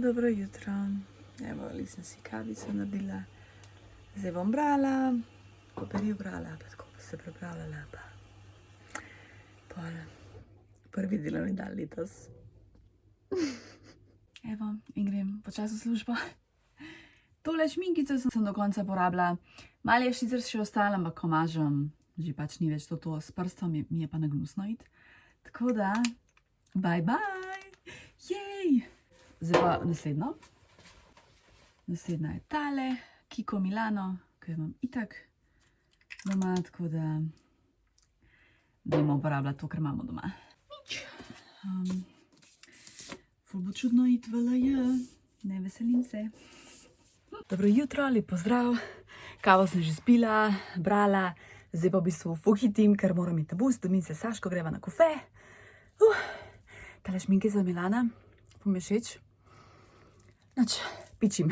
Dobro jutro. Evo, ali sem si kavico naredila. Zdaj bom brala, ko bi brala, pa tako pa se prepravljala, pa pol prvi delovni dan letos. Evo, in grem počasi v službo. Tole šminkico sem do konca porabila. Malo je sicer še ostalo, ampak ko mažem, že pač ni več to s prstom, mi je pa nagnusno iti. Tako da, bye bye! Jej! Zdaj pa naslednjo. Naslednja je tale, Kiko Milano, ki jo imam itak doma, tako da dajmo uporabljati to, kar imamo doma. Nič. Ful bo čudno iti v LJ, ne veselim se. Dobro jutro, lep pozdrav. Kavo sem že spila, brala, zdaj pa v bistvu hitim, ker moram iti na bus, domin se Saško greva na kofe. Tale šminkica Milana, ful mi je všeč. Noč, pičim.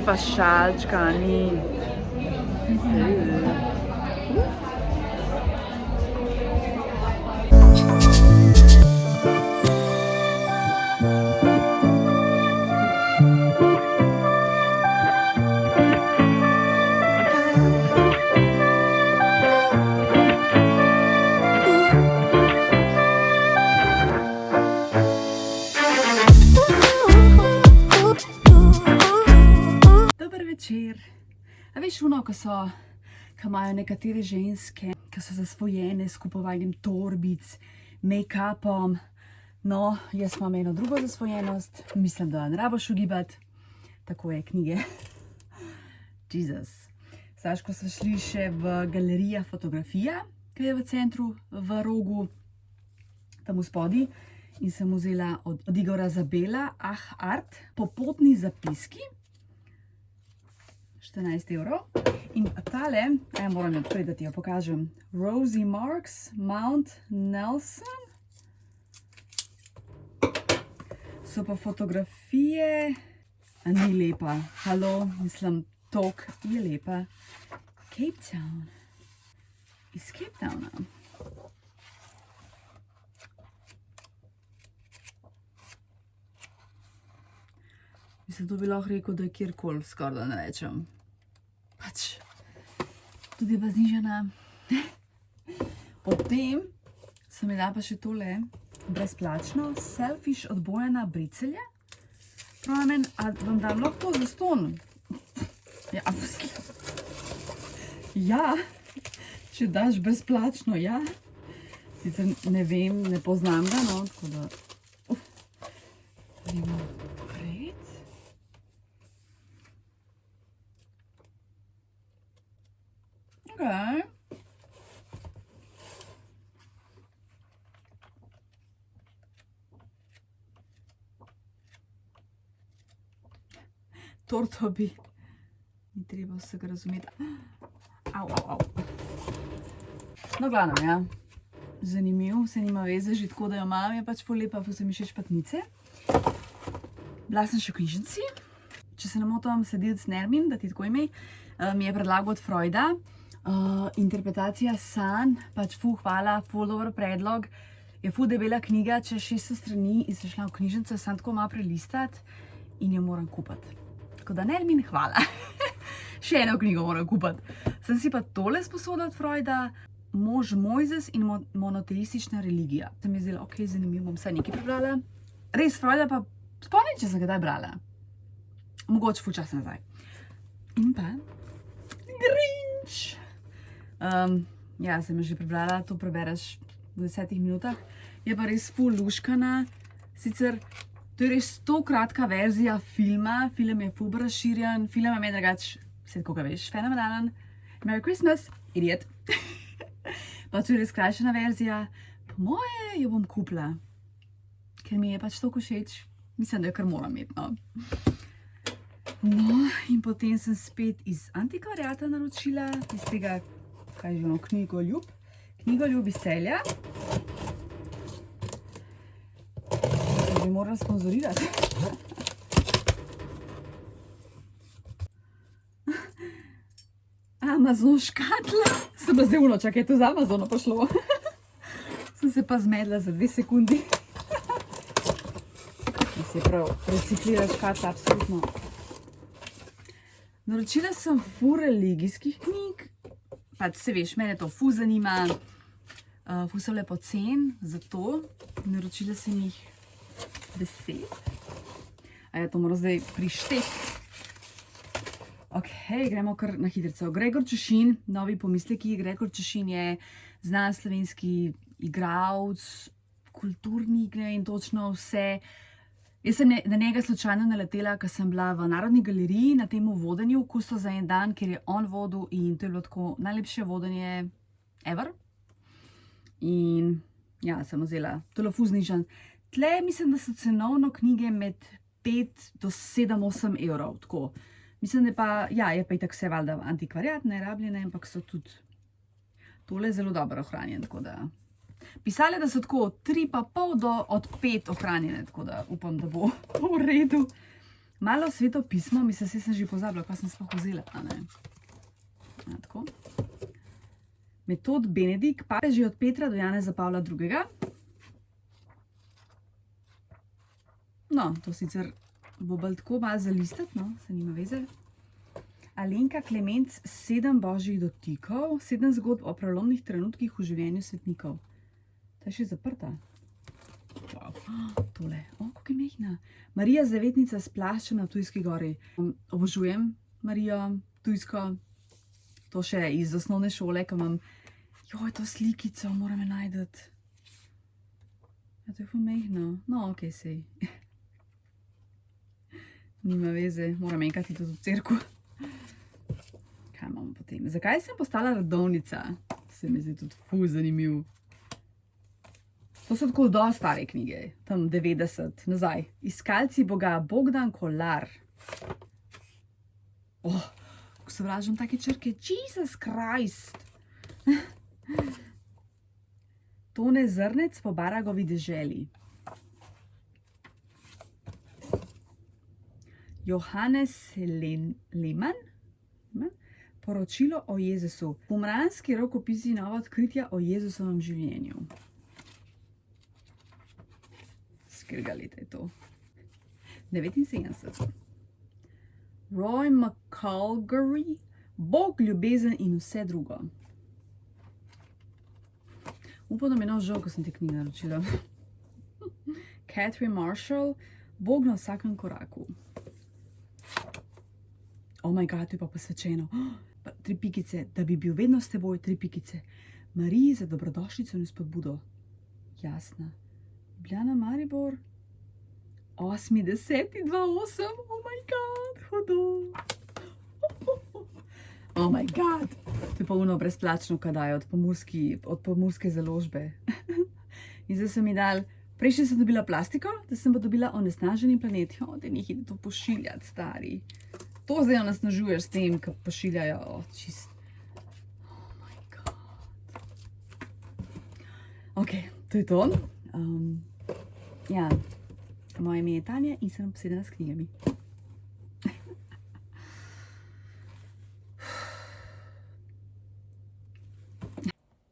Pa šalčka, ni. A veš ono, ko imajo nekatere ženske, ki so zasvojene s kupovanjem torbic, make-upom. No, jaz imam eno drugo zasvojenost, mislim, da ne rabiš ugibati. Tako je, knjige. Jesus. Saško smo šli še v galerija fotografija, ki je v centru, v rogu, tam v spodi. In sem vzela od Igora Zabela, Art, popotni zapiski. 14 €. In tale, moram jo odpreti, da ti jo pokažem. Rosie Marks, Mount Nelson. So pa fotografije. A ni lepa. Halo, mislim, tok je lepa. Cape Town. Iz Cape Towna. Mislim, to bi lahko rekel, da je kjerkoli, skoraj da ne rečem. Pač, tudi pa znižena. Potem sem mi dala pa še tole brezplačno Selfish od Bojana Bricelja. Pravim, a vam dam lahko to zastonj? Ja, če daš brezplačno, ja. Sicer ne vem, ne poznam ga, no, tako da... Okay. Torto bi, ni treba vsega razumeti. Au. No, glavno, ja. Zanimiv, se nima veze, že tako, da jo imam, je pač ful lepa, ful se mi všeč patnice. Bila sem še v knjižnici. Če se ne motim, Sedilc Nermin, da ti tako ime, mi je predlagal od Freuda. Interpretacija sanj, pač ful hvala, ful dober predlog. Je ful debela knjiga, čez 600 strani in sem šla v knjižnico, sem tako malo prelistati in jo moram kupiti. tako da Nermin, hvala. Še eno knjigo moram kupiti. Sem si pa tole sposodila od Freuda, Mož Mojzes in monoteistična religija. Se mi je zdelo, ok, zanimivo, bom vsaj nekaj prebrala. Res, Freuda pa spomnim, če sem ga kdaj brala. Mogoče ful časa nazaj. In pa Grinch. Ja, sem že prebrala, to prebereš v 10 minutah. Je pa res ful luškana. Sicer, to je res 100 kratka verzija filma. Film je ful razširjen. Film je meni drugač, vse koga veš, fenomenalen. Merry Christmas, idiot. Pa to je res skrajšana verzija. Po moje jo bom kupila, ker mi je pač toliko všeč. Mislim, da jo kar moram imeti, no. No, in potem sem spet iz antikvariata naročila, iz tega, kaj je že ono, Knjigoljub iz Celja. To bi morala sponzorirati. Amazon škatla. Sem pa zdaj čakaj, je to z Amazona prišlo. Sem se pa zmedla za 2 sekundi. Da se prav reciklira škatla, absolutno. Naročila sem ful religijskih knjig. Pač se veš, mene to ful zanima. Ful so lepo cen, zato naročila sem jih 10. A ja, to moram zdaj prišteti. Ok, gremo kar na hitrico. Gregor Češin, novi pomisleki. Gregor Češin je znan slovenski igralec, kulturnik, ne vem točno vse. Jaz sem na njega slučajno naletela, ker sem bila v Narodni galeriji na tem vodenju Kusto za en dan, ker je on vodil in to je bilo tako najlepše vodenje ever. In ja, sem vzela tole ful znižan. Tle mislim, da so cenovno knjige med 5 do 7-8 evrov, tako. Mislim, da pa, ja, je pa itak vse valjda antikvariat, nerabljene, ampak so tudi tole zelo dobro ohranjene, tako da. Pisali, da so tako 3,5 do od 5 ohranjene, tako da upam, da bo v redu. Malo Sveto pismo, mislim, sem že pozabila, kaj sem sploh vzela, a ne. Ja, tako. Metod Benedikt, papeži od Petra do Janeza Pavla II. No, to sicer bo bolj tako malo zalistati, no, se nima veze. Alenka Klemenc, 7 božjih dotikov, 7 zgodb o prelomnih trenutkih v življenju svetnikov. Ta je še zaprta. Wow. Tole, kako je mehna. Marija Zavetnica s plaščem na Ptujski gori. Obožujem Marijo Ptujsko. To še iz osnovne šole, ko imam, joj, to slikico, moram jo najdeti. Ja, to je ful mehno. No, ok, sej. Nima veze, moram enkrat iti v cerkev. Kaj imamo potem? Zakaj sem postala redovnica? Se mi zdi tudi ful zanimiv. To so tako dosti stare knjige, tam 90 nazaj. Iskalci Boga, Bogdan Kolar. Ko se vražam take črke, Jesus Christ. Tone Zrnec po Baragovi deželi. Johannes Lehmann, poročilo o Jezusu. Qumranski rokopisi nova odkritja o Jezusovem življenju. Katerega leta je to? 79. Roy McCalgary, Bog, ljubezen in vse drugo. Upam, da mi je žal, ko sem te knjige naročila. Catherine Marshall, Bog na vsakem koraku. Oh my god, to je pa posvečeno. 3 pikice, da bi bil vedno s teboj, 3 pikice. Mariji za dobrodošlico in spodbudo. Jasna. Ljubljana, Maribor. 8.10.28. Oh my god, hudo. Oh my god. To je pa ono brezplačno, kadaj od pomurske založbe. In zdaj so mi dali, prejšnji sem dobila plastiko, da sem pa dobila onesnaženi planet. Jo, da nekaj to pošiljati, stari. To zdaj onesnažuješ s tem, ko pošiljajo čist. Oh my god. Ok, to je to. Ja, moje ime je Tanja in sem obsedena s knjigami.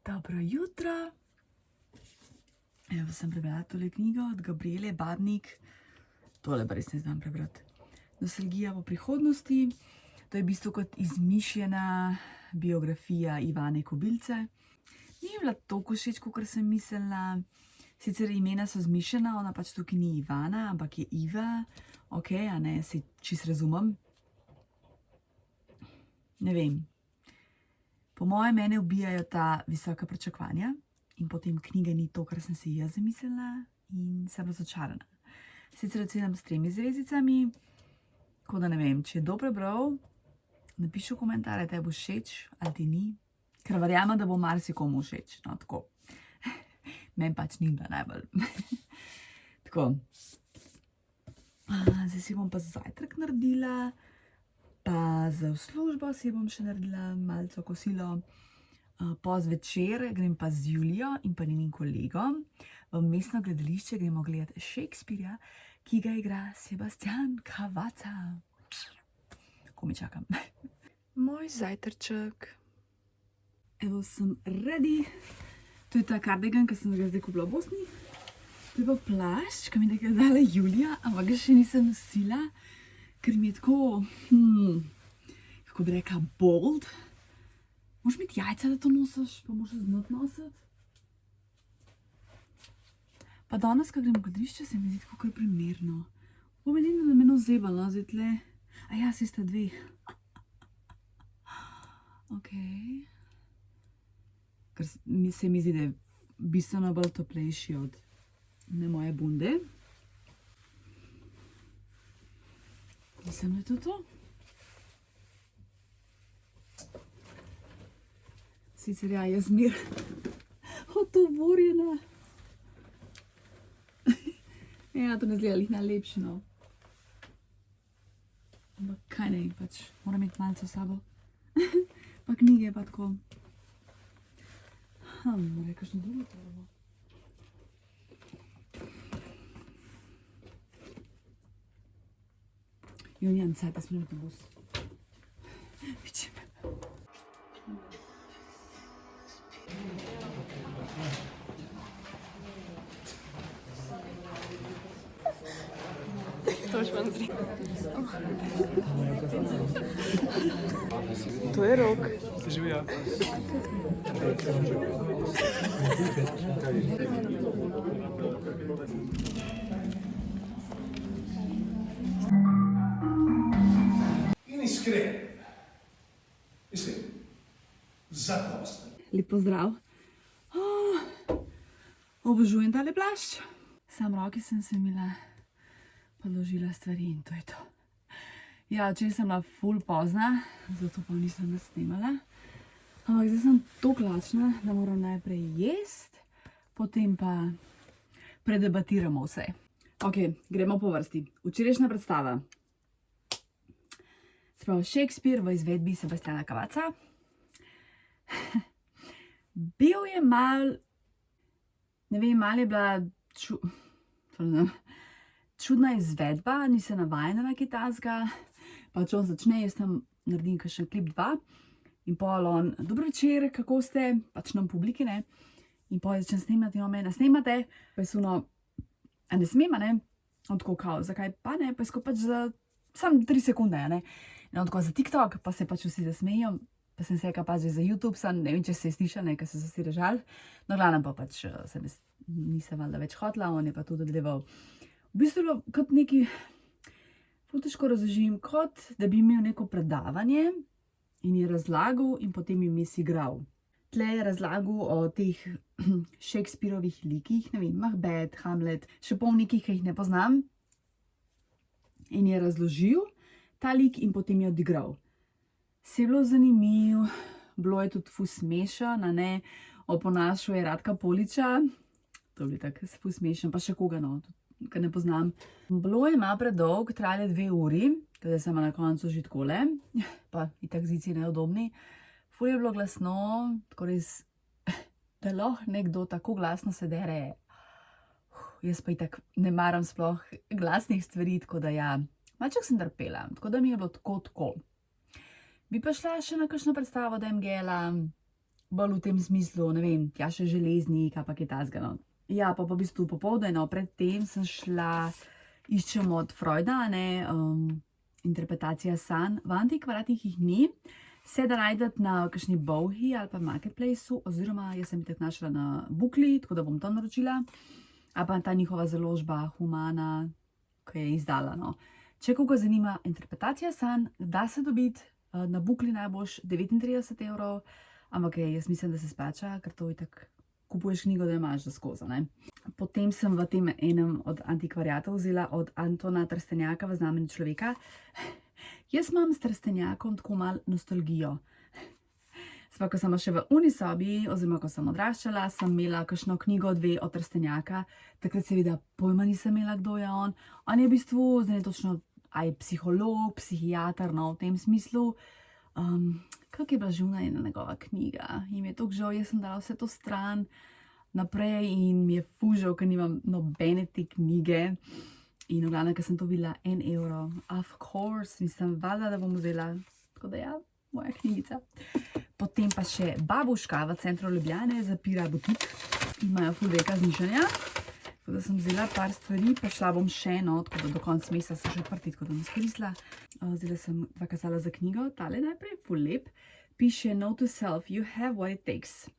Dobro jutro. Evo sem prebrala tole knjigo od Gabriele Badnik. Tole pa res ne znam prebrati. Nostalgija po prihodnosti. To je v bistvu kot izmišljena biografija Ivane Kobilce. Ni bila toliko všeč, kot sem mislila. Sicer imena so zmišljena, ona pač tukaj ni Ivana, ampak je Iva. Ok, a ne, se čist razumem. Ne vem. Po mojem mene ubijajo ta visoka pričakovanja in potem knjiga ni to, kar sem si jaz zamislila in sem razočarana. Sicer ocenam s 3 zvezdicami, tako da ne vem, če je kdo prebral, napiši v komentarje, te bo všeč ali ti ni, ker verjamem, da bo marsikomu všeč, no tako. Meni pač ni bila najbolj. Tako. Zdaj si bom pa zajtrk naredila, pa za službo si bom še naredila malce kosilo. Po zvečer grem pa z Julijo in pa njenim kolegom v mestno gledališče, gremo gledati Shakespearea, ki ga igra Sebastian Cavazza. Ko mi čakam. Moj zajtrček. Evo, sem ready. To je ta kardigan, ki sem ga zdaj kupila v Bosni. To je pa plašč, ki mi je dala Julija, ampak ga še nisem nosila, ker mi je tako, kako bi rekla, bold. Moraš imeti jajca, da to nosiš, pa moraš znati nositi. Pa danes, ko grem v gledališče, se mi zdi tako kar primerno. Bom edina, da me ne vzebala, zdaj tle. A ja, si sta 2. Ok. Ker se mi zdi, da je bistveno bolj toplejši od moje bunde. Mislim, da je to to. Sicer ja, jaz mir otovorjena. Ja, to ne zgleda lih najlepši, no. Ampak kaj ne, pač moram imeti malce v sabo. Pa knjige pa tako. Mora kakšno drugo torbo. Jo, nimam cajt, da smo na bus. Vidim. To je Rok. Živijo. In iskren. Zadosten. Lep pozdrav. Obožujem tale plašč. Sam roki sem se imela položila stvari in to je to. Ja, včeraj sem bila ful pozna, zato pa nisem nas snemala. Ampak zdaj sem toliko lačna, da moram najprej jesti, potem pa predebatiramo vse. Ok, gremo po vrsti. Včerajšnja predstava. Spravo Shakespeare v izvedbi Sebastiana Cavazza. Bil je mal, ne vem, mal je bila čudna izvedba, nisem navajena na kitajskega. Pač on začne, jaz tam naredim kakšen klip 2 in pol on, dobro večer, kako ste, pač nam publiki, ne, in pol začne snemati, on mene snemate, pa je suno, a ne smema, ne, on tako kao, zakaj pa ne, pa je sko pač za sam 3 sekunde, ne, in on tako za TikTok, pa se pač vsi zasmejijo, pa sem se rekla pač za YouTube, sam ne vem, če se je slišal, ne, ker so se vsi režali, no glavnem pa pač se nisem valjda več hotla, on je pa tudi odleval. V bistvu je bilo kot neki, ful težko razložim, kot da bi imel neko predavanje in je razlagal in potem jim je igral. Tle je razlagal o teh Shakespearovih likih, ne vem, Macbeth, Hamlet, še pol nekih, ki jih ne poznam. In je razložil ta lik in potem je odigral. Se je bilo zanimivo, bilo je tudi ful smešno, ne, oponašal je Radka Poliča, to je bilo tako ful smešno, pa še koga, no, ker ne poznam. Bilo je malo predolg, trajale 2 uri, kada sem na koncu že takole, pa itak zici neudobni. Ful je bilo glasno, tako res, da lahko nekdo tako glasno se dere. Jaz pa itak ne maram sploh glasnih stvari, tako da ja, malček sem trpela, tako da mi je bilo tako. Bi pa šla še na kakšno predstavo, da jim gela, bolj v tem smislu, ne vem, Tjaša Železnik, pa kaj tazga, no. Ja, pa v bistvu popoldne, no, pred tem sem šla, iščem od Freuda, ne, interpretacija sanj. V antikvariatih jih ni, se da najdete na kakšni Bowhi ali pa Marketplaceu, oziroma jaz sem jih tako našla na Bukli, tako da bom to naročila, ali pa ta njihova založba Humana, ki je izdala. No. Če koga zanima interpretacija sanj, da se dobiti na Bukli najboljš 39 €, ampak jaz mislim, da se splača, ker to itak kupuješ knjigo, da imaš za skozi. Potem sem v tem enem od antikvariatov vzela od Antona Trstenjaka V znamenju človeka. Jaz imam s Trstenjakom tako malo nostalgijo. Sva, ko sem še v unisobi, oziroma ko sem odraščala, sem imela kakšno knjigo, 2 od Trstenjaka. Takrat seveda pojma nisem imela, kdo je on. On je v bistvu, zdaj ne točno, aj psiholog, psihiater, no, v tem smislu. Kako je bila že ena njegova knjiga? In mi je toliko žal, jaz sem dala vse to stran naprej in mi je fužal, ker nimam nobene te knjige. In v glavnem, ker sem to videla 1 €, of course, mislim, valjda, da bom vzela. Tako da ja, moja knjigica. Potem pa še Babuška v centru Ljubljane zapira butik. Imajo ful velika znižanja. Tako da sem vzela par stvari, pa šla bom še, no, tako da do konca meseca so še odprti, tako da bom izkoristila. Vzela sem 2 kazala za knjigo, tale najprej, ful lep. Piše Note to self, you have what it takes.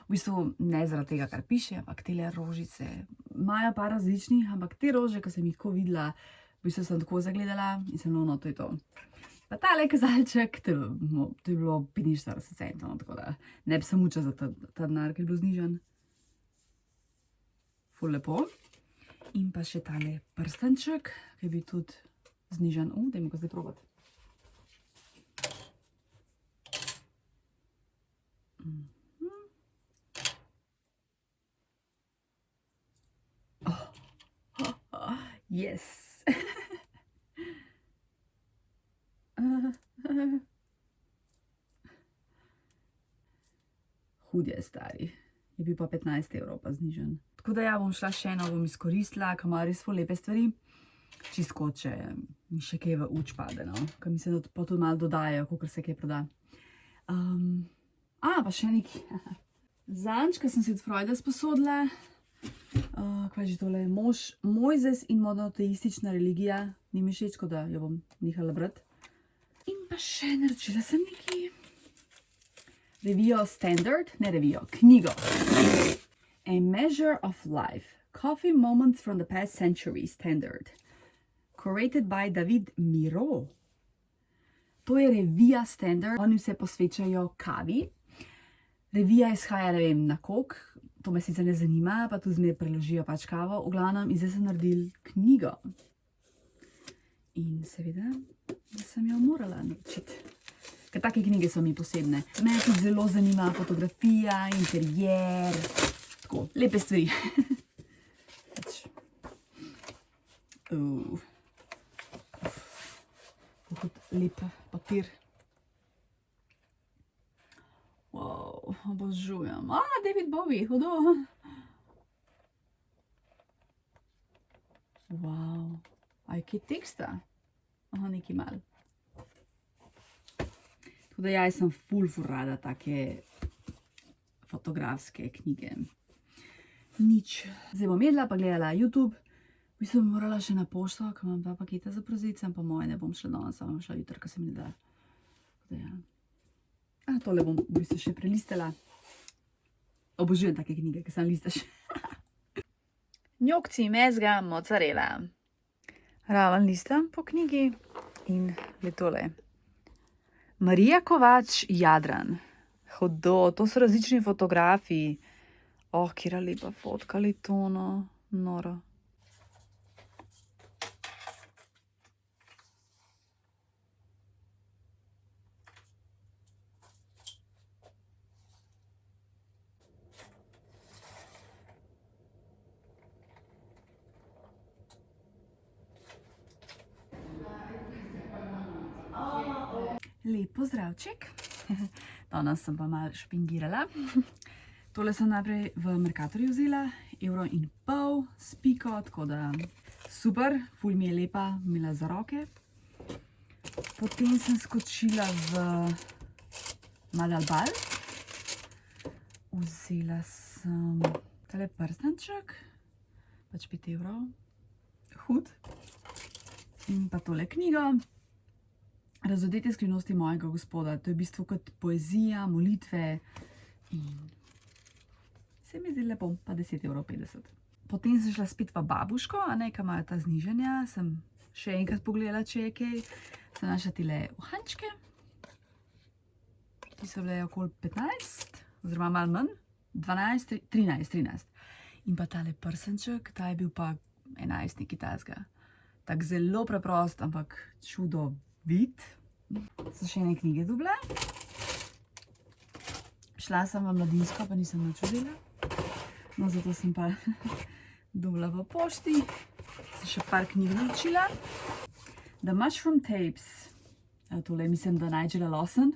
V bistvu ne zaradi tega, kar piše, ampak tele rožice. Imajo par različnih, ampak te rože, ko sem jih tako videla, v bistvu sem tako zagledala in sem no, to je to. Pa tale kazalček, to je bilo 45 centov, tako da ne bi se mučila za ta denar, ker je bil znižen. Ful lepo. In pa še tale prstanček, ki je bil tudi znižen. Dajmo ga zdaj probati. Yes. Hud je stari. Je bil pa 15 € pa znižen. Tako da ja, bom šla še eno, bom izkoristila, ker ima res ful lepe stvari. Čisto, če mi še kaj v uč pade, no. Ker mislim, da pa tudi malo dodajajo, kakor se kaj proda. Pa še neki. Zanč, ker sem si od Freuda sposodila. Kaj že tole je? Mojzes in monoteistična religija. Ni mi všeč, da jo bom nehala brati. In pa še naročila sem neki. Revijo Standard, ne revijo, knjigo. A Measure of Life. Coffee Moments from the Past Century, Standard. Curated by David Miro. To je revija Standard. Oni se posvečajo kavi. Revija izhaja, ne vem, na koliko. To me sicer ne zanima, pa tu zmer preložijo pač kavo. V glavnem, in zdaj sem naredil knjigo. In seveda, da sem jo morala naročiti. Ker take knjige so mi posebne. Mene tudi zelo zanima fotografija, interjer, tako, lepe stvari. Kot lep papir. Wow, obožujem. David Bowie, hudo. Wow, aj kaj teksta. Nekaj malo. Tako da jaz sem ful rada take fotografske knjige. Nič. Zdaj bom jedla, pa gledala YouTube. V bistvu bom morala še na pošto, ker imam 2 paketa za prevzeti, po moje ne bom šla danes, bom šla jutri, ker se mi ne da. Tako da ja. Tole bom v bistvu še prelistala. Obožujem take knjige, ki sem listaš. Njokci mezga mozzarella. Raven listam po knjigi in je tole. Marija Kovač, Jadran. Hudo, to so različni fotografiji. Kjera lepa fotka, ali to, no, noro. Lep pozdravček. Danes sem pa malo špingirala. Tole sem najprej v Mercatorju vzela, 1,5 € s piko, tako da super, ful mi je lepa, imela za roke. Potem sem skočila v Madalbal. Vzela sem tale prstanček, pač 5 €, hud. In pa tole knjigo. Razodetje skrivnosti mojega gospoda. To je v bistvu kot poezija, molitve in se mi zdi lepo, pa 10,50 €. Potem sem šla spet v babuško, a ne, ki imajo ta znižanja. Sem še enkrat pogledala, če je kaj. Sem našla tile uhančke, ki so bile okoli 15, oziroma malo manj, 12, 13. In pa tale prsenček, ta je bil pa 11 nekaj tazga. Tak zelo preprost, ampak čudovit. So še ene knjige dobile. Šla sem v mladinsko, pa nisem nič vzela. No, zato sem pa dobila v pošti. Sem še par knjig naučila. The Mushroom Tapes. Tole mislim, da Nigella Lawson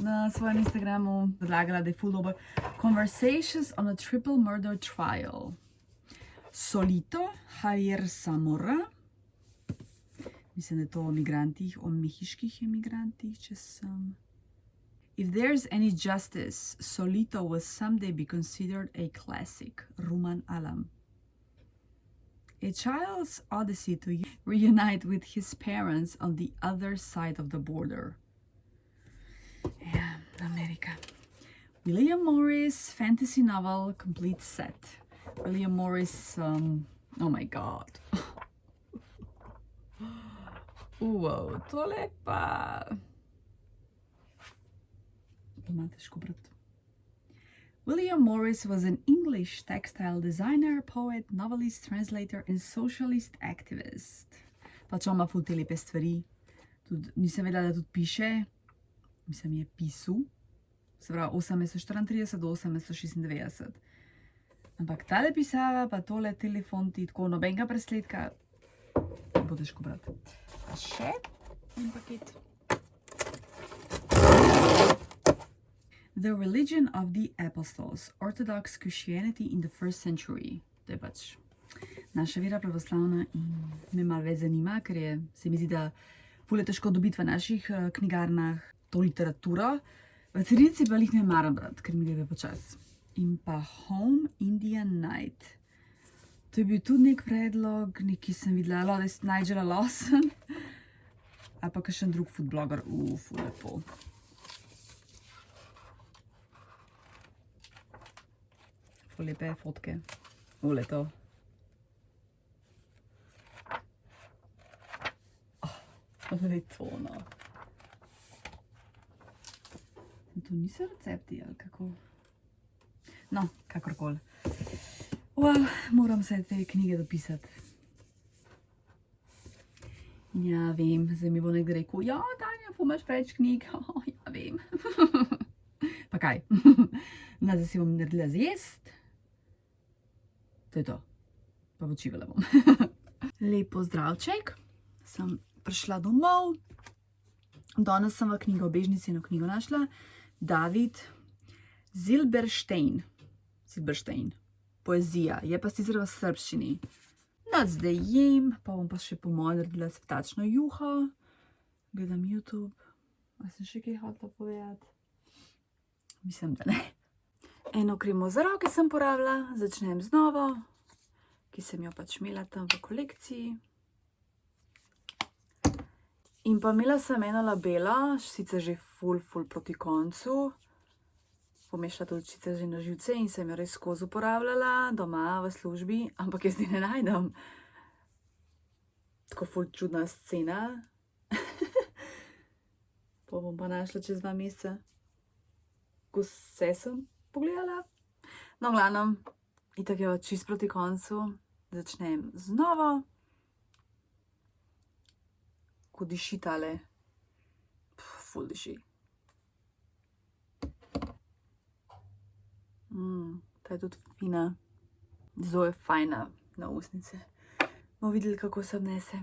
na svojem Instagramu predlagala, da je ful dober. Conversations on a Triple Murder Trial. Solito, Javier Zamora. Mislim, da je to o migrantih, o mehiških emigrantih, če sem... If there's any justice, Solito will someday be considered a classic. Ruman Alam. A child's odyssey to reunite with his parents on the other side of the border. Yeah, America. William Morris fantasy novel complete set. William Morris, oh my god. Wow, tole pa... William Morris was an English textile designer, poet, novelist, translator and socialist activist. Pač on ima ful te lepe stvari. Nisem vedela, da tudi piše. Mislim, je pisal. Se pravi, 1834 do 1896. Ampak tale pisava, pa tole telefonti, tako nobenega presledka, bo težko brati. Pa še en paket. The Religion of the Apostles, Orthodox Christianity in the First Century. To je pač naša vera pravoslavna in me malo več zanima, ker se mi zdi, da ful je težko dobiti v naših knjigarnah to literaturo. V cirilici pa jih ne maram brati, ker mi gre počas. In pa Home Indian Night. To je bil tudi nek predlog, neki sem videla, Nigella Lawson, ali pa kakšen drug food blogger. Ful lepo. Lepe fotke. Leto. Leto, no. To niso recepti, ali kako? No, kakorkoli. Moram se te knjige dopisati. Ja, vem, zdaj mi bo nekdo rekel, ja, Tanja, imaš preveč knjig. Ja, vem. Pa kaj? No, zdaj si bom naredila zjest. To je to. Pa počivala bom. Lep pozdravček. Sem prišla domov. Danes sem v knjigobežnici eno knjigo našla. David Zilberstein. Poezija. Je pa sicer v srbščini. No, zdaj jem, pa bom pa še po moje naredila svetačno juho. Gledam YouTube. A sem še kaj hotela povedati? Mislim, da ne. Eno kremo za roke sem porabila, začnem z novo, ki sem jo pač imela tam v kolekciji. In pa imela sem eno labelo, sicer že ful proti koncu. Bom šla tudi sicer že na živce in sem jo res skozi uporabljala, doma, v službi, ampak jaz ne najdem. Tako ful čudna scena. Pa bom pa našla čez 2 meseca. Ko se sem pogledala. No, glavnem, itak je čist proti koncu. Začnem z novo. Ko diši tale. Ful diši. Ta je tudi fina. Zelo je fajna na usnice. Bomo videli, kako se obnese.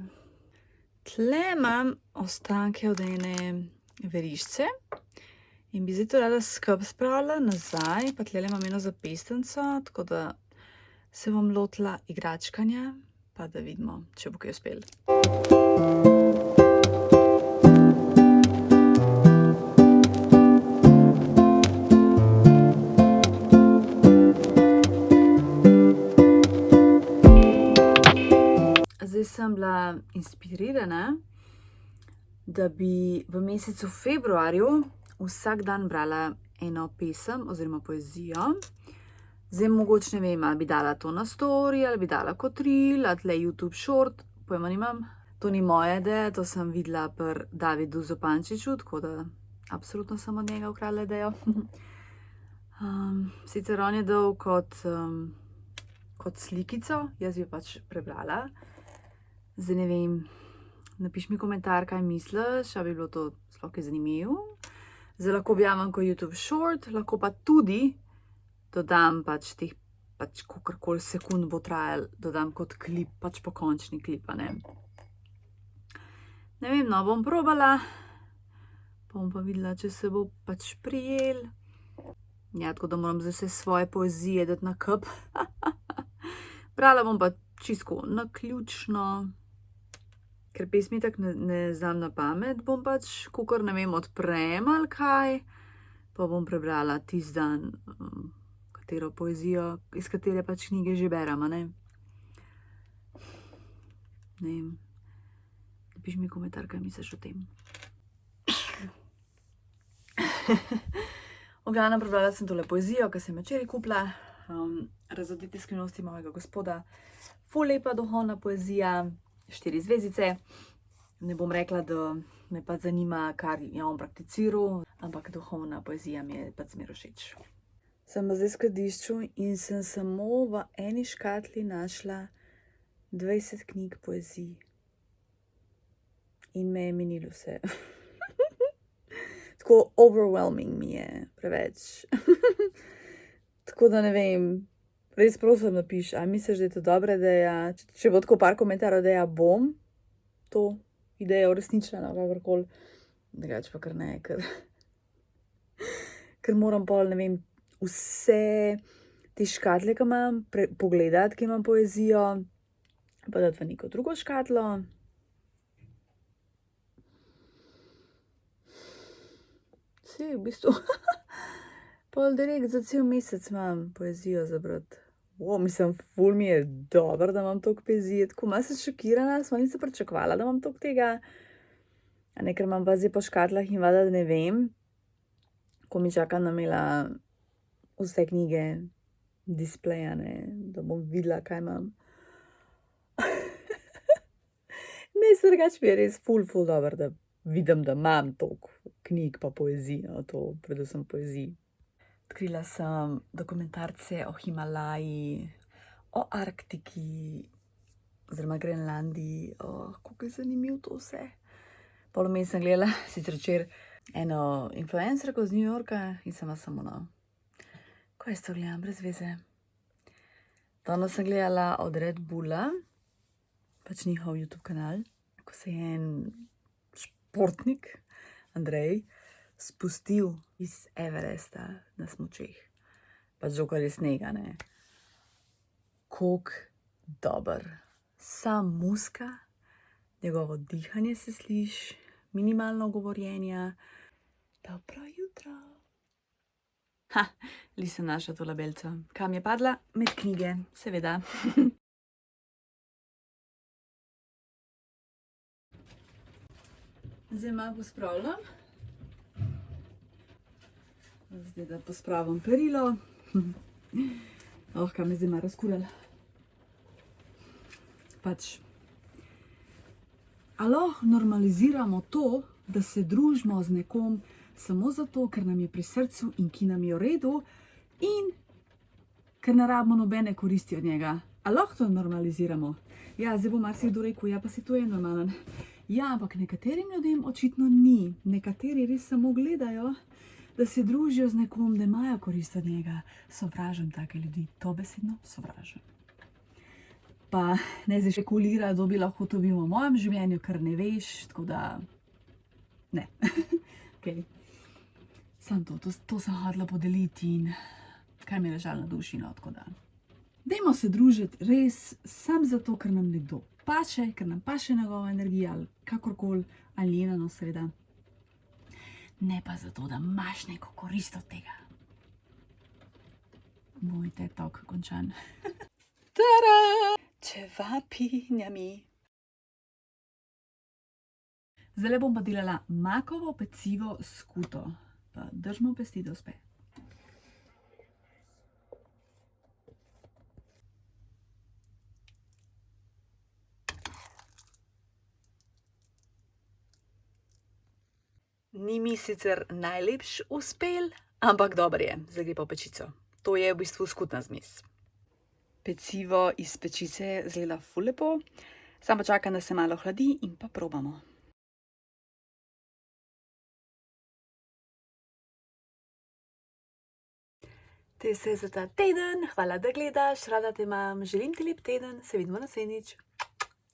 Tle imam ostanke od ene verižce. In bi zdaj to rada skup spravila nazaj, pa tle imam eno zapestnico, tako da se bom lotila igračkanja, pa da vidimo, če bo kaj uspel. Zdaj sem bila inspirirana, da bi v mesecu februarju vsak dan brala eno pesem oziroma poezijo. Zdaj mogoče ne vem, ali bi dala to na story, ali bi dala kot reel, ali tle YouTube short, pojma nimam. To ni moja ideja, to sem videla pri Davidu Zupančiču, tako da absolutno sem od njega ukradla idejo. Sicer on je dal kot slikico, jaz bi pač prebrala. Zdaj ne vem, napiš mi komentar, kaj misliš, ali bi bilo to sploh kaj zanimivo. Zdaj lahko objavim kot YouTube short, lahko pa tudi dodam pač teh, pač kakorkoli sekund bo trajal, dodam kot klip, pač pokončni klip, a ne. Ne vem, no, bom probala, bom pa videla, če se bo pač prijel. Ja, tako da moram zdaj vse svoje poezije dati na kup. Brala bom pa čisto naključno, ker pesmi tako ne znam na pamet, bom pač, kakor ne vem, odprem ali kaj, pa bom prebrala tisti dan, katero poezijo, iz katere pač knjige že berem, a ne. Ne vem, napiš mi komentar, kaj misliš o tem. V glavnem prebrala sem tole poezijo, ki sem jo včeraj kupila, Razodete skrivnosti mojega gospoda. Ful lepa duhovna poezija, 4 zvezdice. Ne bom rekla, da me pa zanima, kar je on prakticiral, ampak duhovna poezija mi je pač zmeraj všeč. Sem pa zdaj v skladišču in sem samo v eni škatli našla 20 knjig poezij. In me je minilo vse. Tako overwhelming mi je, preveč. Tako da ne vem, res prosim napiš, ali misliš, da je to dobra ideja, če bo tako par komentarjev, da ja bom to idejo uresničila, no, kakorkoli. Drugače pa kar ne, ker moram pol, ne vem, vse te škatle, ki imam, pogledati, ki imam poezijo, pa dati v neko drugo škatlo. Saj v bistvu pol direkt za cel mesec imam poezijo za brati. Mislim, ful mi je dobro, da imam toliko poezije, tako malo sem šokirana, sploh nisem pričakovala, da imam toliko tega. A ne, ker imam pa zdaj po škatlah in valjda, da ne vem, ko mi čakam namela vse knjige displejane, da bom videla, kaj imam. Ne, se drugače mi je res ful dobro, da vidim, da imam toliko knjig pa poezijo, to predvsem poezij. Odkrila sem dokumentarce o Himalaji, o Arktiki, oziroma Grenlandiji, kako je zanimivo to vse. Pol vmes sem gledala, sicer včeraj, eno influencerko iz New Yorka in sem samo no, ko jaz to gledam, brez veze. Danes sem gledala od Red Bulla, pač njihov YouTube kanal, ko se je en športnik, Andrej, spustil iz Everesta na smučeh. Pač dokler je snega, ne. Koliko dober. Sam muska, njegovo dihanje se sliši, minimalno govorjenja. Dobro jutro. Li sem našla to labelco. Kam je padla? Med knjige, seveda. Zdaj malo pospravljam. Zdaj, da pospravim perilo. Kaj me zdaj malo razkurjala. Pač, a lahko normaliziramo to, da se družimo z nekom samo zato, ker nam je pri srcu in ki nam je v redu in ker ne rabimo nobene koristi od njega. A lahko to normaliziramo? Ja, zdaj bo marsikdo rekel, ja, pa si to je normalen. Ja, ampak nekaterim ljudem očitno ni. Nekateri res samo gledajo, da se družijo z nekom, da imajo korist od njega. Sovražim take ljudi, to besedno sovražim. Pa ne zdaj špekulira, kdo bi lahko to bil v mojem življenju, ker ne veš, tako da ne. Okay. Sam to sem hotela podeliti in kaj mi je ležalo na duši, no, tako da. Dajmo se družiti res sam zato, ker nam nekdo paše, ker nam paše njegova energija ali kakorkoli, ali njena, no, seveda. Ne pa zato, da imaš neko korist od tega. Moj TED Talk končan. Tada! Ćevapinjami. Zdaj bom pa delala makovo pecivo s skuto. Pa držimo pesti, da uspe. Ni mi sicer najlepši uspel, ampak dober je. Zdaj gre pa v pečico. To je v bistvu skutna zmes. Pecivo iz pečice zgleda ful lepo, samo čakam, da se malo hladi in pa probamo. To je vse za ta teden, hvala, da gledaš, rada te imam, želim ti lep teden, se vidimo naslednjič.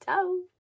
Čau!